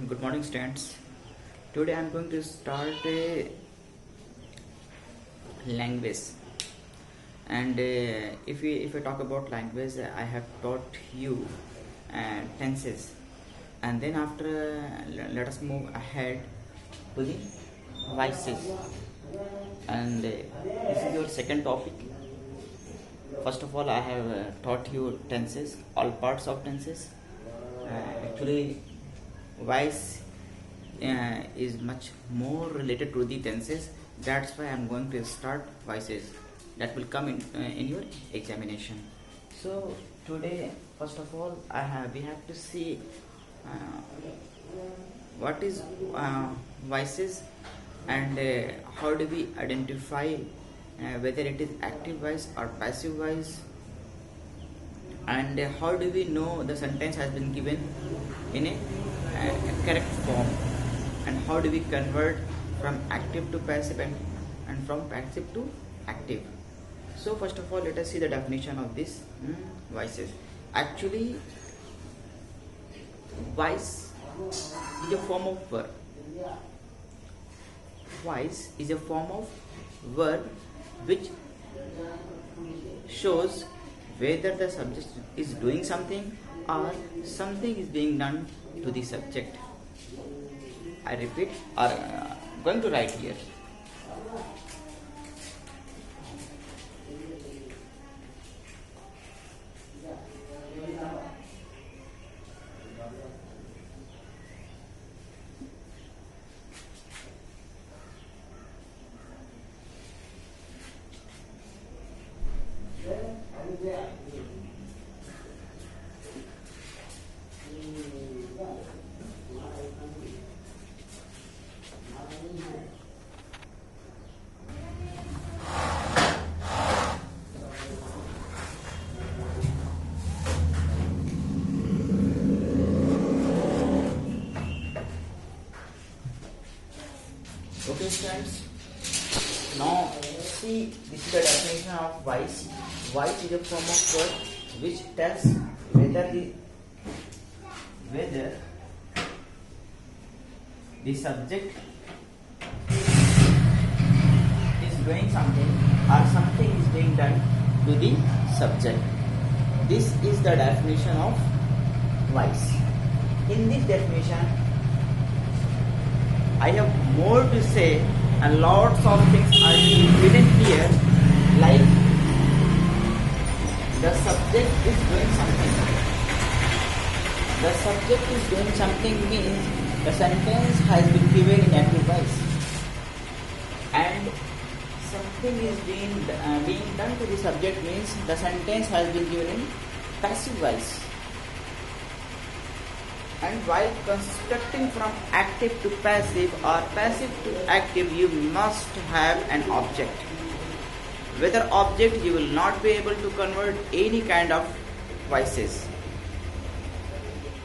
Good morning, students. Today I am going to start a language, and if I talk about language, I have taught you tenses, and then after let us move ahead to the voices, and this is your second topic. First of all, I have taught you tenses, all parts of tenses. Actually, voice is much more related to the tenses. That's why I'm going to start voices that will come in your examination. So today, first of all, we have to see what is voices, and how do we identify whether it is active voice or passive voice, and how do we know the sentence has been given in a correct form, and how do we convert from active to passive, and from passive to active. So first of all, let us see the definition of this voices. Actually, voice is a form of verb. Voice is a form of verb which shows whether the subject is doing something or something is being done to the subject. I repeat, or going to write here. Okay, friends. Now see, this is the definition of voice. Voice is a form of word which tells whether the subject is doing something or something is being done to the subject. This is the definition of voice. In this definition, I have more to say, and lots of things are written here, like the subject is doing something. The subject is doing something means the sentence has been given in active voice, and something is being done to the subject means the sentence has been given in passive voice. And while constructing from active to passive or passive to active, you must have an object. Without object, you will not be able to convert any kind of voices,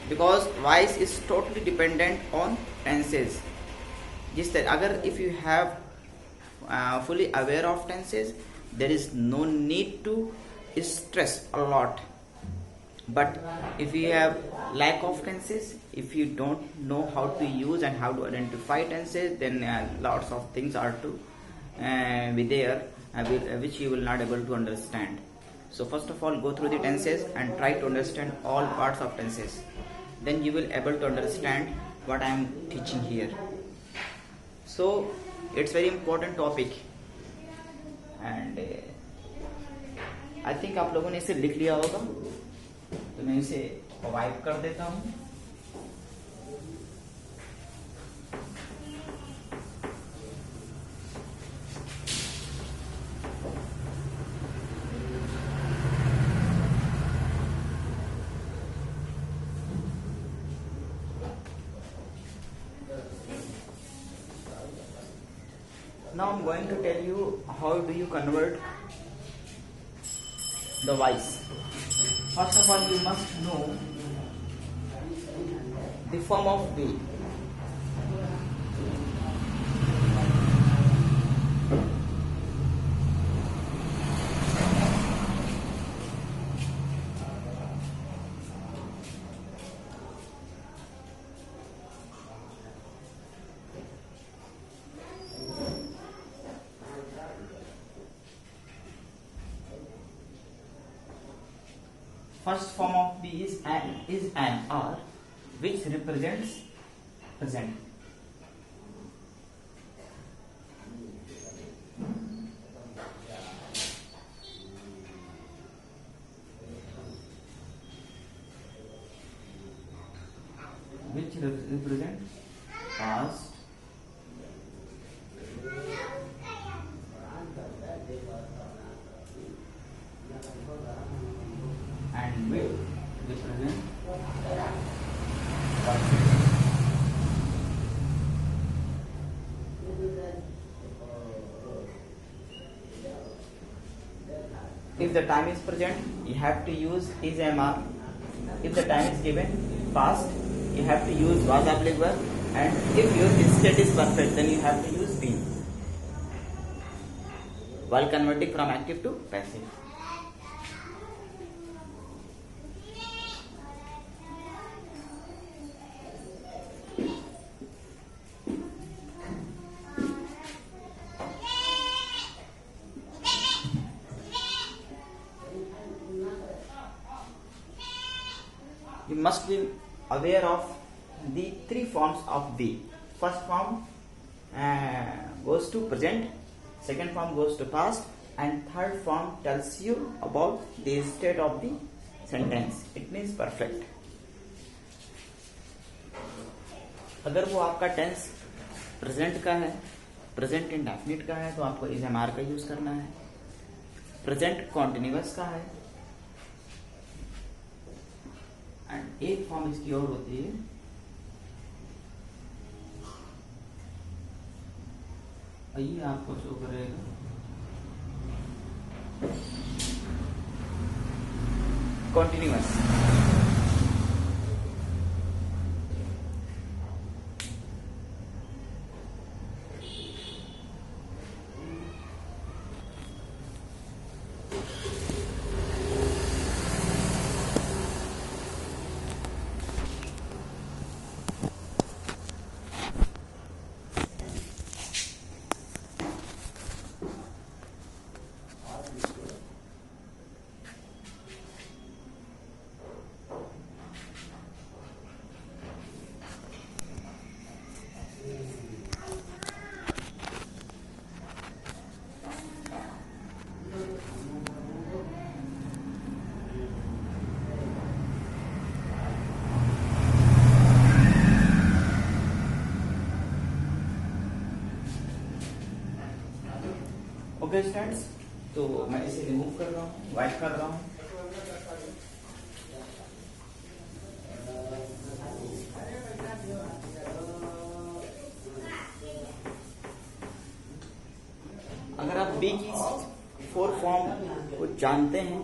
because voice is totally dependent on tenses. Just that, if you have fully aware of tenses, there is no need to stress a lot. But if you have lack of tenses, if you don't know how to use and how to identify tenses, then lots of things are to be there which you will not able to understand. So first of all, go through the tenses and try to understand all parts of tenses. Then you will able to understand what I am teaching here. So it's very important topic, and I think आप लोगों ने इसे लिख लिया होगा, तो मैं इसे वाइप कर देता हूं. Now I'm going to tell you how do you convert the voice. First of all, you must know the form of V. first form of be is an R which represents present. Which represent past and will represent perfect. If the time is present, you have to use is MR. If the time is given past, you have to use was applicable, and if your state is perfect, then you have to use been while converting from active to passive. You must be aware of the three forms of be. First form goes to present, second form goes to past, and third form tells you about the state of the sentence. It means perfect. अगर वो आपका tense present का है, present indefinite का है, तो आपको is M R का यूज करना है. प्रेजेंट कॉन्टिन्यूअस का है, एंड एक फॉर्म इसकी और होती है ये आपको शो करेगा कॉन्टिन्यूअस. ओके स्टूडेंट्स, तो मैं इसे रिमूव कर रहा हूँ, वाइट कर रहा हूँ. अगर आप बी की 4 फॉर्म को जानते हैं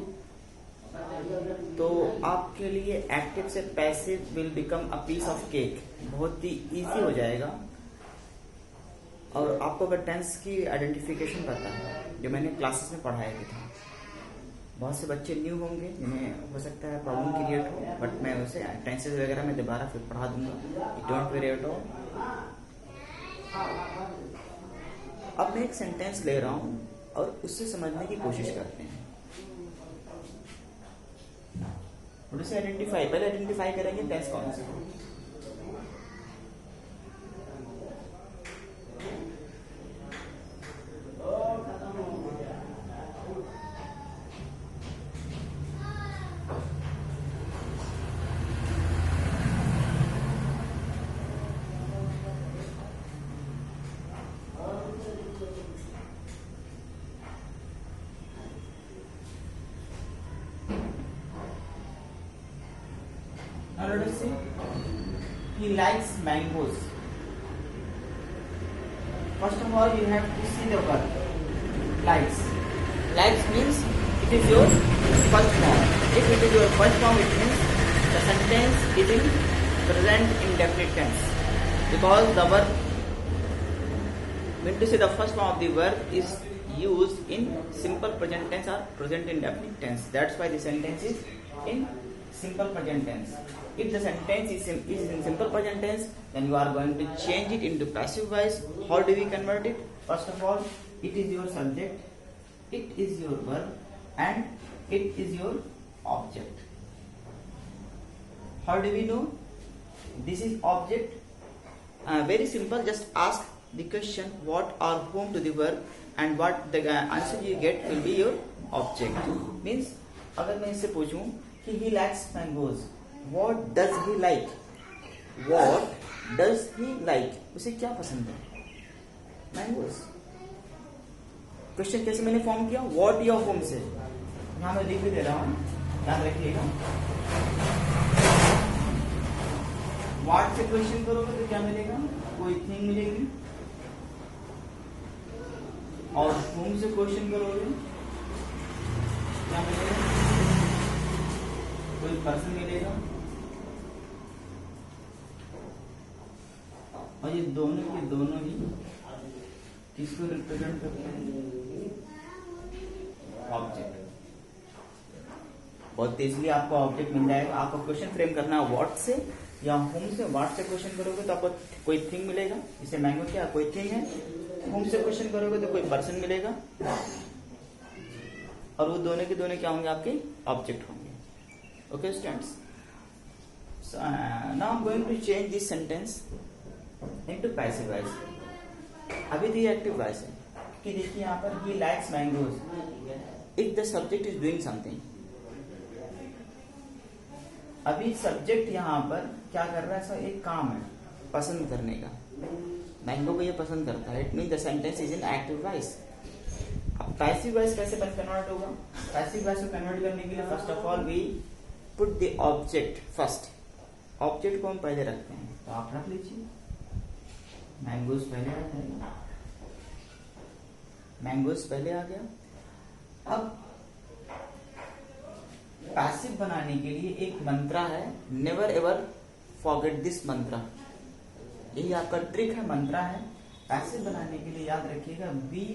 तो आपके लिए एक्टिव से passive will become a piece of cake. बहुत ही इजी हो जाएगा. और आपको अगर टेंस की आइडेंटिफिकेशन पता है, जो मैंने क्लासेस में पढ़ाया भी था, बहुत से बच्चे न्यू होंगे जिन्हें हो सकता है प्रॉब्लम क्रिएट हो, बट मैं उसे टेंसेस वगैरह में दोबारा फिर पढ़ा दूंगा. Don't very at all. अब मैं एक सेंटेंस ले रहा हूँ और उससे समझने की कोशिश करते हैं. उसे आइडेंटिफाई, पहले आइडेंटिफाई करेंगे टेंस कौन सा है. Now let us see. He likes mangoes. First of all, you have to see the verb. Likes. Likes means it is your first form. If it is your first form, it means the sentence is in present indefinite tense. Because the verb, when to say the first form of the verb is used in simple present tense or present indefinite tense. That's why the sentence is in simple present tense. If the sentence is in simple present tense, then you are going to change it into passive voice. How do we convert it? First of all, it is your subject, it is your verb, and it is your object. How do we know this is object? Very simple. Just ask the question what or whom to the verb, and what the answer you get will be your object. Means अगर मैं इससे पूछूं कि he likes mangoes, what does he like? What does he like? उसे क्या पसंद है? Mangoes. Question कैसे मैंने फॉर्म किया? What या whom से. यहाँ मैं लिख भी दे रहा हूँ, ध्यान रखिएगा. What से क्वेश्चन करोगे तो क्या मिलेगा? कोई थिंग मिलेगी. और whom से क्वेश्चन करोगे क्या मिलेगा? कोई पर्सन मिलेगा. और ये दोनों के दोनों ही किसको रिप्रेजेंट करते हैं? ऑब्जेक्ट. बहुत तेजली आपको ऑब्जेक्ट मिल जाएगा. आपको क्वेश्चन फ्रेम करना है व्हाट से या होम से. व्हाट से क्वेश्चन करोगे तो आपको कोई थिंग मिलेगा. इसे मैंगो क्या कोई थिंग है. होम से क्वेश्चन करोगे तो कोई पर्सन मिलेगा. और वो दोनों के दोनों क्या होंगे? आपके ऑब्जेक्ट होंगे. Okay students, now I am going to change this sentence into passive voice. अभी तो ये एक्टिव वॉइस है कि देखिए यहाँ पर he likes mangoes if the subject is doing something. अभी सब्जेक्ट यहाँ पर क्या कर रहा है? सर एक काम है पसंद करने का. मैंगो को ये पसंद करता है. It mean the sentence is in active voice. अब पैसिव वॉइस कैसे कन्वर्ट होगा? पैसिव वॉइस को कन्वर्ट करने के लिए first of all we put the object first. Object को हम पहले रखते हैं. तो आप रख लीजिए मैंगोज पहले आ जाएगा. मैंगोज पहले आ गया. अब पैसिव बनाने के लिए एक मंत्रा है. नेवर एवर फॉरगेट दिस मंत्रा. यही आपका ट्रिक है, मंत्रा है. पैसिव बनाने के लिए याद रखिएगा बी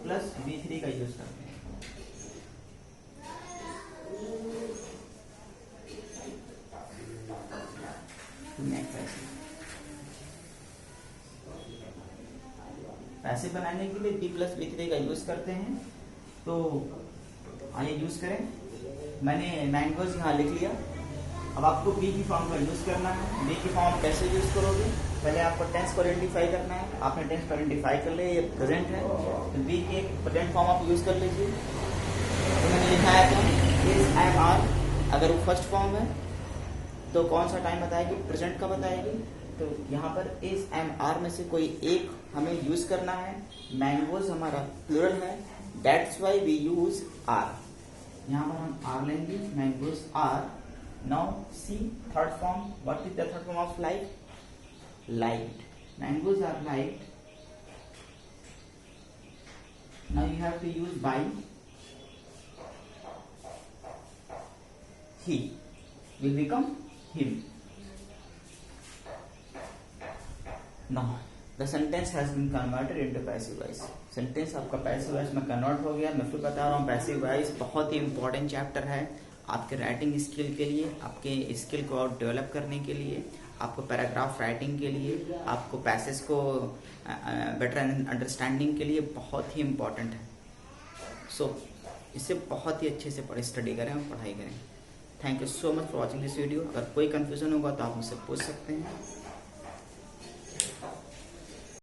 प्लस B3 का यूज करते हैं. पैसिव बनाने के लिए B प्लस B3 का यूज करते हैं. तो आइए यूज करें. मैंने मैंगोज यहाँ लिख लिया. अब आपको बी की फॉर्म का यूज करना है. बी की फॉर्म कैसे यूज करोगे? पहले आपको टेंस को आइडेंटिफाई करना है. आपने टेंस को आइडेंटिफाई कर लिया, ये प्रेजेंट है. तो बी की एक प्रेजेंट फॉर्म आप यूज कर लीजिए. तो मैंने लिखा है तो इज एम आर. अगर वो फर्स्ट फॉर्म है तो कौन सा टाइम बताएगी? प्रेजेंट का बताएगी. तो यहाँ पर इज एम आर में से कोई एक हमें यूज करना है. मैंगोज हमारा प्लूरल है, that's why we use are. यहाँ पर हम आर लेंगे. Mangoes are. Now see third form. What is the third form of light? Light. Mangoes are light. Now you have to use by. He will become him. Now the sentence has been converted into passive voice. Sentence आपका passive voice में convert हो गया. मैं फिर बता रहा हूँ passive voice बहुत ही इंपॉर्टेंट चैप्टर है आपके राइटिंग स्किल के लिए, आपके स्किल को और डेवलप करने के लिए, आपको पैराग्राफ राइटिंग के लिए, आपको पैसेज को बेटर अंडरस्टैंडिंग के लिए बहुत ही इम्पोर्टेंट है. सो इसे बहुत ही अच्छे से स्टडी करें और पढ़ाई करें. Thank you so much for watching this video. अगर कोई कंफ्यूजन होगा तो आप मुझसे पूछ सकते हैं.